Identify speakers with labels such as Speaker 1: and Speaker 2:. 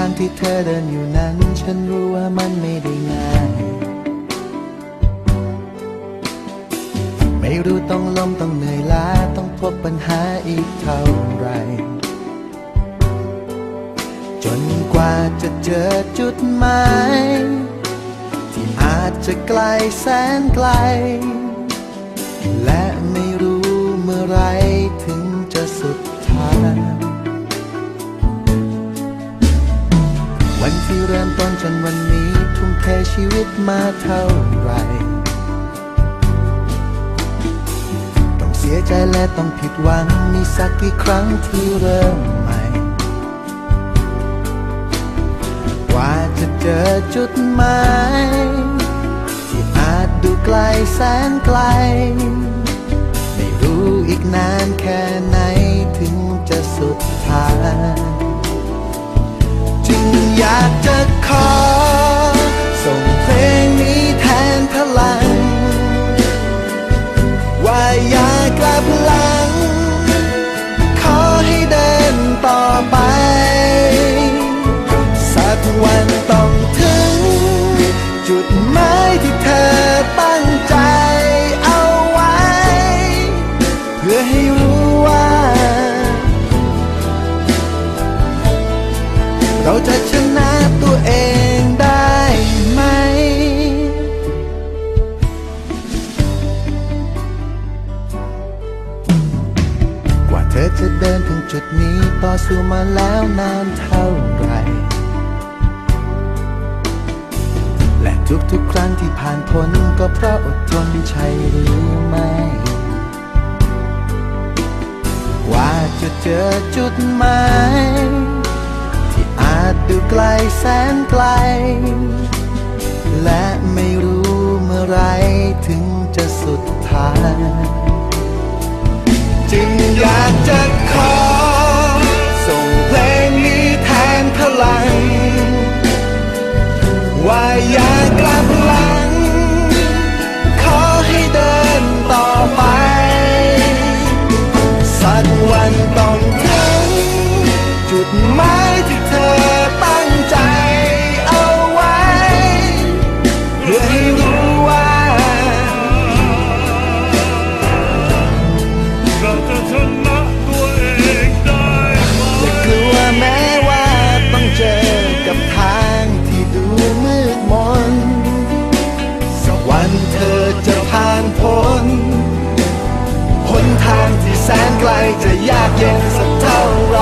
Speaker 1: างที่เธอเดินอยู่นั้นฉันรู้ว่ามันไม่ได้ง่ายไม่รู้ต้องล้มต้องเหนื่อยล้าต้องพบปัญหาอีกเท่าไรจนกว่าจะเจอจุดหมายที่อาจจะไกลแสนไกลและไม่รู้เมื่อไรถึงจะสุดทางวันที่เริ่มต้นจนวันนี้ทุ่มเทชีวิตมาเท่าไรต้องเสียใจและต้องผิดหวังมีสักกี่ครั้งที่เริ่มใหม่กว่าจะเจอจุดหมายที่อาจดูไกลแสนไกลไม่รู้อีกนานแค่ไหนถึงจะสุดทางจึงอยากจะขอส่งเพลงนี้แทนพลังว่าอย่ากลับหลังขอให้เดินต่อไปสักวันต้องถึงจุดหมายที่เธอตั้งใจเอาไว้เพื่อให้รู้ว่าเราจะชนะตัวเองได้ไหมกว่าเธอจะเดินถึงจุดนี้ต่อสู้มาแล้วนานเท่าไหร่และทุกๆครั้งที่ผ่านพ้นก็เพราะอดทนใช่หรือไม่กว่าจะเจอจุดหมายที่อาจดูไกลแสนไกลและไม่รู้เมื่อไรถึงจะสุดทางจึงอยากจะขอส่งเพลงนี้แทนพลังว่าอย่ากลับหลังขอให้เดินต่อไปสักวันต้องถึงจุดหมายที่เธอตั้งใจเอาไว้เพื่อให้รู้ว่า
Speaker 2: เราจะชนะตัวเองได้ไหม
Speaker 1: อย่ากลัวแม้ว่าต้องเจอกับทางที่ดูมืดมนสักวันเธอจะผ่านพ้นหนทางที่แสนไกลจะยากเย็นสักเท่าไร